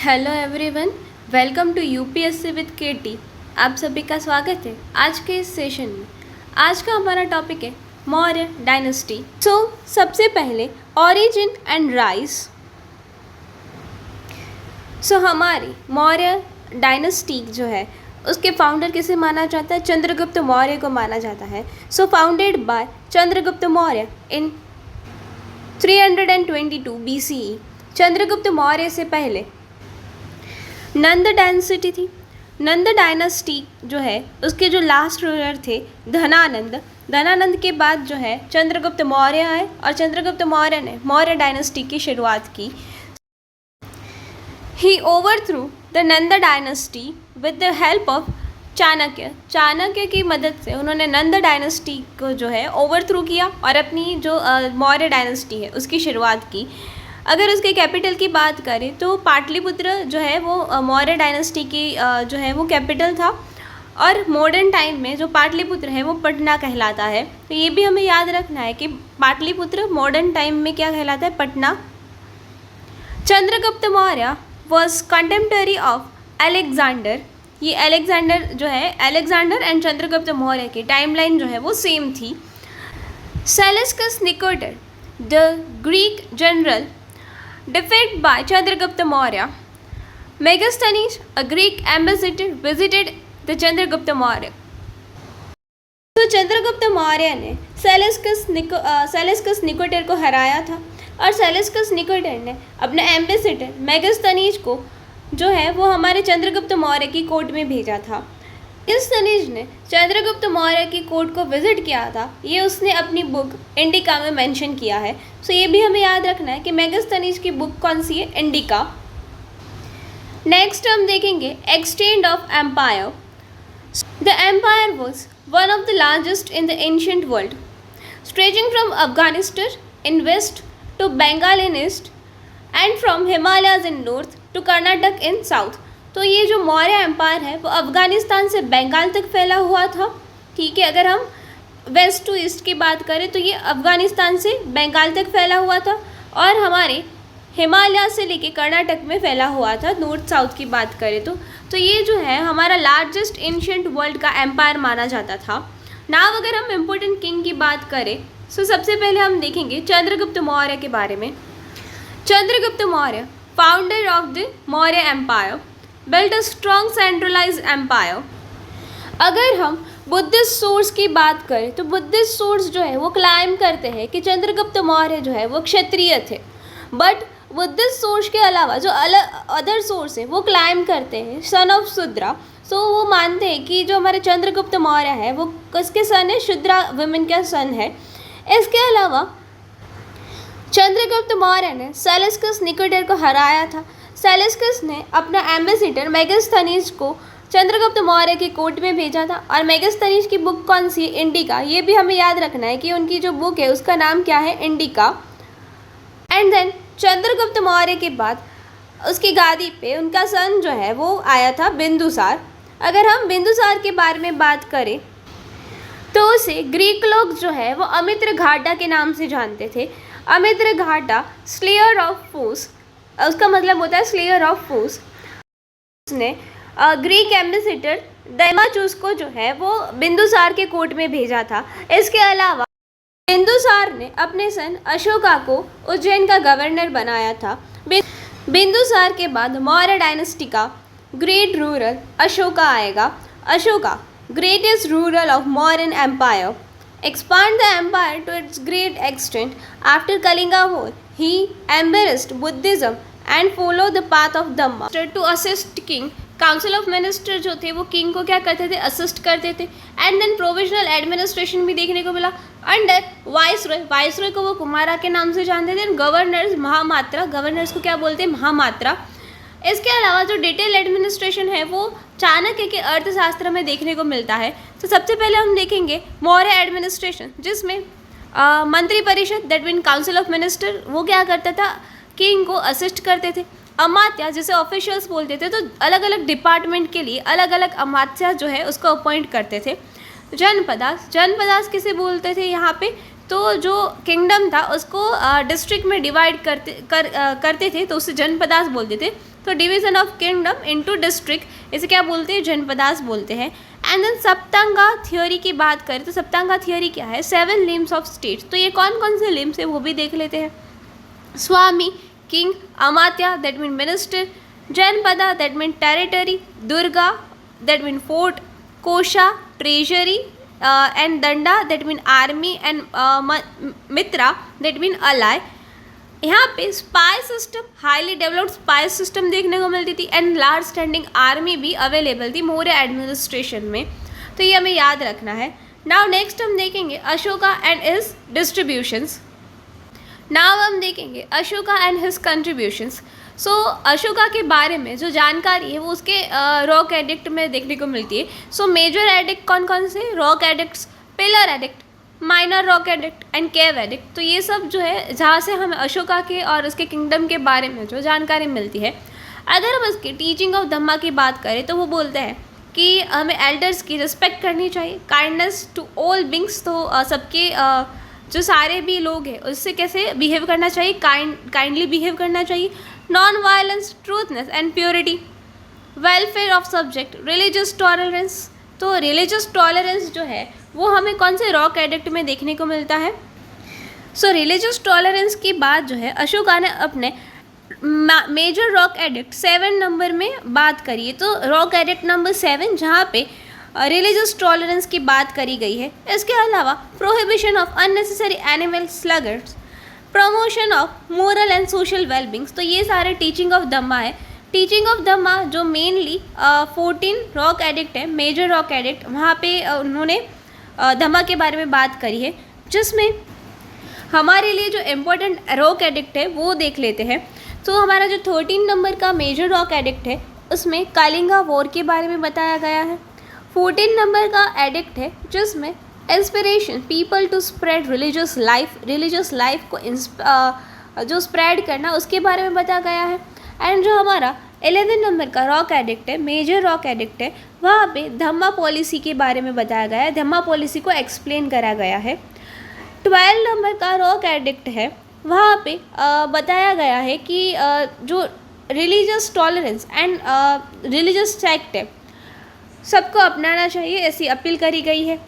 Hello everyone, welcome to UPSC with KT. आप सभी का स्वागत है आज के इस सेशन में। आज का हमारा टॉपिक है मौर्य डायनेस्टी। सबसे पहले ओरिजिन एंड राइज। हमारी मौर्य डायनेस्टी जो है उसके फाउंडर किसे माना जाता है? चंद्रगुप्त मौर्य को माना जाता है। Founded by Chandragupta Maurya in 322 BCE। Chandragupta Maurya से पहले नंद डायनेस्टी थी। नंद डायनेस्टी जो है उसके जो लास्ट रूलर थे धनानंद के बाद जो है चंद्रगुप्त मौर्य आए और चंद्रगुप्त मौर्य ने मौर्य डायनेस्टी की शुरुआत की। He overthrew the Nanda dynasty with the help of Chanakya की मदद से उन्होंने नंद डायनेस्टी को जो है ओवरथ्रू किया और अपनी जो मौर्य डायनेस्टी है उसकी शुरुआत की। अगर उसके कैपिटल की बात करें तो पाटलिपुत्र जो है वो मौर्य डायनेस्टी की जो है वो कैपिटल था और मॉडर्न टाइम में जो पाटलिपुत्र है वो पटना कहलाता है। तो ये भी हमें याद रखना है कि पाटलिपुत्र मॉडर्न टाइम में क्या कहलाता है? Patna. Chandragupta Maurya was contemporary of Alexander. ये अलेक्जेंडर एंड चंद्रगुप्त मौर्य की टाइमलाइन जो है वो सेम थी। Seleucus Nicator the Greek general defeated by Chandragupta Maurya. Megasthenes, a Greek ambassador, visited the Chandragupta Maurya. तो चंद्रगुप्त मौर्य ने सेलेस्कस निकेटर को हराया था और सेलेस्कस निकेटर ने अपने एम्बेसडर मेगास्थनीज को जो है वो हमारे चंद्रगुप्त मौर्य की कोर्ट में भेजा था। मेगास्थनीज ने चंद्रगुप्त मौर्य की कोर्ट को विजिट किया था, ये उसने अपनी बुक इंडिका में मेंशन किया है। ये भी हमें याद रखना है कि मेगास्थनीज की बुक कौन सी है? इंडिका। नेक्स्ट हम देखेंगे extent of empire. The empire was one of the largest in the ancient world, stretching from Afghanistan in west to Bengal in east and from Himalayas in north to Karnataka in south. तो ये जो Maurya empire है वो अफगानिस्तान से बंगाल तक फैला हुआ था। ठीक है, अगर हम वेस्ट टू ईस्ट की बात करें तो ये अफगानिस्तान से बंगाल तक फैला हुआ था और हमारे हिमालय से लेके कर्नाटक में फैला हुआ था। नॉर्थ साउथ की बात करें तो ये जो है हमारा लार्जेस्ट एंशिएंट वर्ल्ड का एम्पायर माना जाता था। नाउ अगर हम इम्पोर्टेंट किंग की बात करें तो सबसे पहले हम देखेंगे चंद्रगुप्त मौर्य के बारे में। Chandragupta Maurya, founder of the Maurya empire, built a strong centralised empire. अगर हम बुद्धिस्ट सोर्स की बात करें तो बुद्धिस्ट सोर्स जो है वो क्लाइम करते हैं कि चंद्रगुप्त मौर्य जो है वो क्षत्रिय थे, बट बुद्धिस्ट सोर्स के अलावा जो अदर सोर्स है वो क्लाइम करते हैं सन ऑफ शूद्रा। वो मानते हैं कि जो हमारे चंद्रगुप्त मौर्य है वो किसके सन है? शूद्रा वुमेन का सन है। इसके अलावा चंद्रगुप्त मौर्य ने सेलेस्कस निकेटर को हराया था। सेलेस्कस ने अपना एम्बेसडर मेगास्थनीज को चंद्रगुप्त मौर्य की कोर्ट में भेजा था और मेगास्थनीज की बुक कौन सी है? इंडिका। ये भी हमें याद रखना है कि उनकी जो बुक है उसका नाम क्या है? Indica. And then Chandragupta Maurya के बाद उसकी गादी पे उनका सन जो है वो आया था बिंदुसार। अगर हम बिंदुसार के बारे में बात करें तो उसे ग्रीक लोग जो है वो अमित्रघाटा के नाम से जानते थे। अमित्रघाटा स्लेयर ऑफ फोर्स, उसका मतलब होता है स्लेयर ऑफ फोर्स। उसने ग्रीक एम्बेसडर डेमाचूस को जो है वो बिंदुसार के कोर्ट में भेजा था। इसके अलावा बिंदुसार ने अपने सन अशोका को उज्जैन का गवर्नर बनाया था। बिंदुसार के बाद मौर्य डायनेस्टी का ग्रेट रूलर अशोका आएगा। Ashoka, greatest ruler of Mauryan empire, expand the empire to its great extent. After Kalinga War, he embraced Buddhism and followed the path of Dhamma. To assist king, council of minister जो थे वो king को क्या करते थे? Assist करते थे। And then provisional administration भी देखने को मिला अंडर वाइसरॉय को वो कुमारा के नाम से जानते थे। गवर्नर्स महामात्रा, गवर्नर्स को क्या बोलते हैं? महामात्रा। इसके अलावा जो डिटेल एडमिनिस्ट्रेशन है वो चाणक्य के अर्थशास्त्र में देखने को मिलता है। तो सबसे पहले हम देखेंगे मौर्य एडमिनिस्ट्रेशन, जिसमें मंत्री परिषद that mean council of minister वो क्या करता था? किंग को असिस्ट करते थे। अमात्या जिसे ऑफिशियल्स बोलते थे, तो अलग अलग डिपार्टमेंट के लिए अलग अलग अमात्या जो है उसको अपॉइंट करते थे। जनपदास किसे बोलते थे यहाँ पे? तो जो किंगडम था उसको डिस्ट्रिक्ट में डिवाइड करते थे तो उसे जनपदास बोलते थे। तो division of kingdom into district, इसे क्या बोलते हैं, जनपदास बोलते हैं। एंड देन सप्तंगा थ्योरी की बात करें तो सप्तंगा थ्योरी क्या है, 7 लिम्स ऑफ स्टेट्स। तो ये कौन कौन से लिम्स है वो भी देख लेते हैं। Swami, king, amatya that mean minister, janapada that mean territory, durga that mean fort, kosha treasury, and danda that mean army, and mitra that mean ally. यहाँ पे spy system, highly developed spy system देखने को मिलती थी एंड लार्ज स्टैंडिंग आर्मी भी अवेलेबल थी मौर्य एडमिनिस्ट्रेशन में, तो ये हमें याद रखना है। नाउ नेक्स्ट हम देखेंगे Ashoka and his distributions. Now हम देखेंगे अशोका एंड हिज कंट्रीब्यूशंस। सो अशोका के बारे में जो जानकारी है वो उसके रॉक एडिक्ट में देखने को मिलती है। सो मेजर एडिक्ट कौन कौन से, rock addicts, pillar addict, minor rock edict and cave addict. तो ये सब जो है जहाँ से हमें अशोका के और उसके किंगडम के बारे में जो जानकारी मिलती है। अगर हम इसकी टीचिंग ऑफ धम्मा की बात करें तो वो बोलते हैं कि हमें एल्डर्स की रिस्पेक्ट करनी चाहिए, काइंडनेस टू ऑल बिंग्स, तो सबके जो सारे भी लोग हैं उससे कैसे बिहेव करना चाहिए, काइंडली बिहेव करना चाहिए, non violence, truthness and purity, welfare of subject, religious tolerance. तो रिलीजियस टॉलरेंस जो है वो हमें कौन से रॉक एडिक्ट में देखने को मिलता है। सो रिलीजियस टॉलरेंस की बात जो है अशोका ने अपने मेजर रॉक एडिक्ट 7 नंबर में बात करी है। तो रॉक एडिक्ट नंबर 7 जहाँ पे रिलीजियस टॉलरेंस की बात करी गई है। इसके अलावा prohibition of unnecessary animal slaughters, promotion of moral and social wellbeings. तो ये सारे टीचिंग ऑफ धम्मा है। टीचिंग ऑफ धम्मा जो मेनली 14 रॉक एडिक्ट है, मेजर रॉक एडिक्ट, वहाँ पे उन्होंने धम्मा के बारे में बात करी है, जिसमें हमारे लिए जो इम्पोर्टेंट रॉक एडिक्ट है वो देख लेते हैं। तो हमारा जो 13 नंबर का मेजर रॉक एडिक्ट है उसमें कालिंगा वॉर के बारे में बताया गया है। 14 नंबर का एडिक्ट है जिसमें inspiration people to spread religious life को जो स्प्रेड करना उसके बारे में बताया गया है। एंड जो हमारा 11 नंबर का रॉक एडिक्ट है, मेजर रॉक एडिक्ट है, वहाँ पे धम्मा पॉलिसी के बारे में बताया गया है, धम्मा पॉलिसी को एक्सप्लेन करा गया है। 12 नंबर का रॉक एडिक्ट है, वहाँ पे बताया गया है कि जो religious tolerance and religious sect है सबको अपनाना चाहिए, ऐसी अपील करी गई है।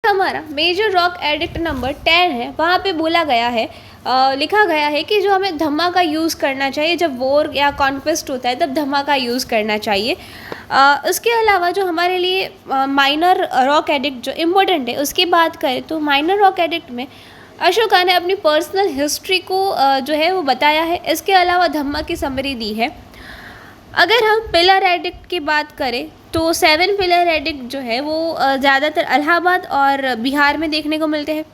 हमारा मेजर रॉक एडिक्ट नंबर 10 है, वहाँ पे बोला गया है, लिखा गया है कि जो हमें धम्मा का यूज़ करना चाहिए जब वॉर या कॉन्क्वेस्ट होता है तब धम्मा का यूज़ करना चाहिए। उसके अलावा जो हमारे लिए माइनर रॉक एडिक्ट जो इम्पोर्टेंट है उसकी बात करें तो माइनर रॉक एडिक्ट में अशोका ने अपनी पर्सनल हिस्ट्री को जो है वो बताया है। इसके अलावा धम्मा की समरी दी है। अगर हम पिलर एडिक्ट की बात करें तो 7 पिलर एडिक्ट जो है वो ज़्यादातर इलाहाबाद और बिहार में देखने को मिलते हैं।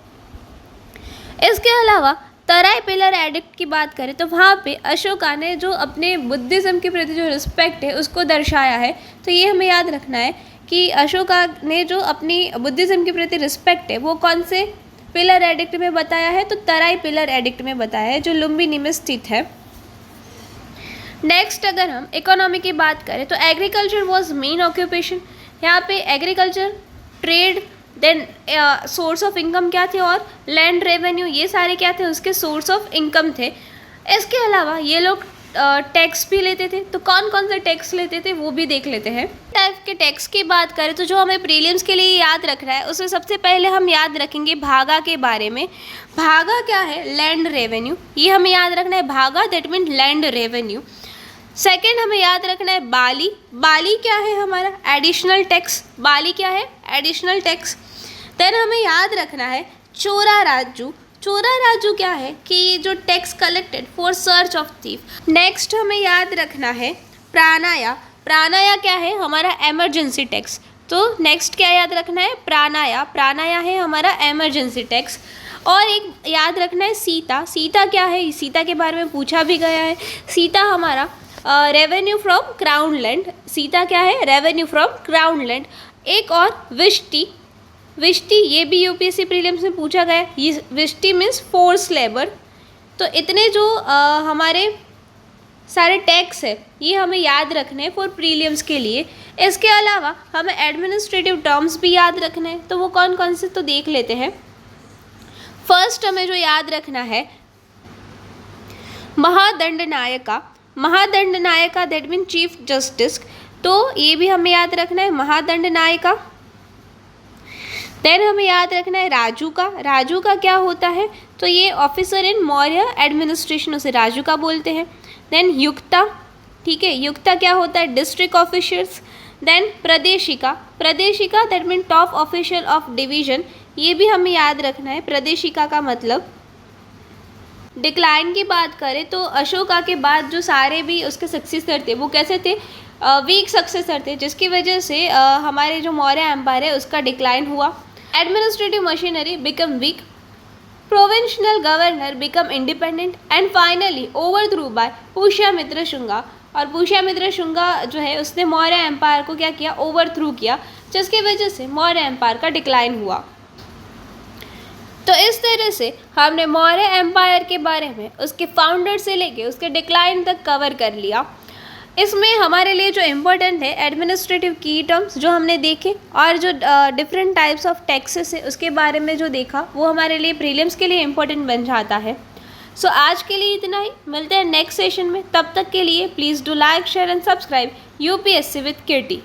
इसके अलावा तराई पिलर एडिक्ट की बात करें तो वहाँ पे अशोका ने जो अपने बुद्धिज़्म के प्रति जो रिस्पेक्ट है उसको दर्शाया है। तो ये हमें याद रखना है कि अशोका ने जो अपनी बुद्धिज़्म के प्रति रिस्पेक्ट है वो कौन से पिलर एडिक्ट में बताया है, तो तराई पिलर एडिक्ट में बताया है जो लुम्बिनी में स्थित है। नेक्स्ट अगर हम इकोनॉमी की बात करें तो एग्रीकल्चर वॉज मेन ऑक्यूपेशन। यहाँ पे agriculture, trade, then source of income क्या थे, और लैंड रेवेन्यू, ये सारे क्या थे उसके सोर्स ऑफ इनकम थे। इसके अलावा ये लोग टैक्स भी लेते थे। तो कौन कौन से टैक्स लेते थे वो भी देख लेते हैं। टाइप के टैक्स की बात करें तो जो हमें प्रीलिम्स के लिए याद रखना है उसमें सबसे पहले हम याद रखेंगे भागा के बारे में। भागा क्या है, लैंड रेवेन्यू, ये हमें याद रखना है। भागा that mean land revenue. Second हमें याद रखना है बाली। बाली क्या है हमारा, एडिशनल टैक्स। बाली क्या है, एडिशनल टैक्स। देन हमें याद रखना है चोरा राजू। चोरा राजू क्या है कि जो tax collected for search of thief. Next हमें याद रखना है प्राणाया। प्राणाया क्या है, हमारा एमरजेंसी टैक्स। तो नेक्स्ट क्या याद रखना है, प्राणाया। प्राणाया है हमारा एमरजेंसी टैक्स। और एक याद रखना है सीता। सीता क्या है, सीता के बारे में पूछा भी गया है। सीता हमारा revenue from crown land. Sita क्या है, रेवेन्यू फ्रॉम क्राउन लैंड। एक और विष्टि। विष्टि ये भी यूपीएससी प्रीलिम्स में पूछा गया। ये विष्टि मीन्स फोर्स लेबर। तो इतने जो हमारे सारे टैक्स है ये हमें याद रखने हैं फॉर प्रीलिम्स के लिए। इसके अलावा हमें एडमिनिस्ट्रेटिव टर्म्स भी याद रखने हैं। तो वो कौन कौन से तो देख लेते हैं। फर्स्ट हमें जो याद रखना है महादंडनायका। महादंडनायका दैट मीन चीफ जस्टिस, तो ये भी हमें याद रखना है महादंडनायका। देन हमें याद रखना है राजू का। राजू का क्या होता है, तो ये ऑफिसर इन मौर्य एडमिनिस्ट्रेशन, उसे राजू का बोलते हैं। देन युक्ता, ठीक है, युक्ता क्या होता है, district officers. Then pradeshika, pradeshika that mean top official of division, ये भी हमें याद रखना है। प्रदेशिका का मतलब डिक्लाइन की बात करें तो अशोका के बाद जो सारे भी उसके सक्सेसर थे वो कैसे थे, वीक सक्सेसर थे, जिसकी वजह से हमारे जो मौर्य एम्पायर है उसका डिक्लाइन हुआ। Administrative machinery become weak, provincial governor become independent and finally overthrew by Pushyamitra Shunga. और पुष्यमित्र शुंगा जो है उसने मौर्य एम्पायर को क्या किया, ओवरथ्रू किया, जिसकी वजह से मौर्य एम्पायर का डिक्लाइन हुआ। तो इस तरह से हमने मौर्य एम्पायर के बारे में उसके फाउंडर से लेके उसके डिक्लाइन तक कवर कर लिया। इसमें हमारे लिए जो इम्पोर्टेंट है एडमिनिस्ट्रेटिव की टर्म्स जो हमने देखे, और जो डिफरेंट टाइप्स ऑफ टैक्सेस है उसके बारे में जो देखा, वो हमारे लिए प्रीलिम्स के लिए इम्पोर्टेंट बन जाता है। सो आज के लिए इतना ही, मिलते हैं नेक्स्ट सेशन में। तब तक के लिए please do like share and subscribe UPSC with Kirti.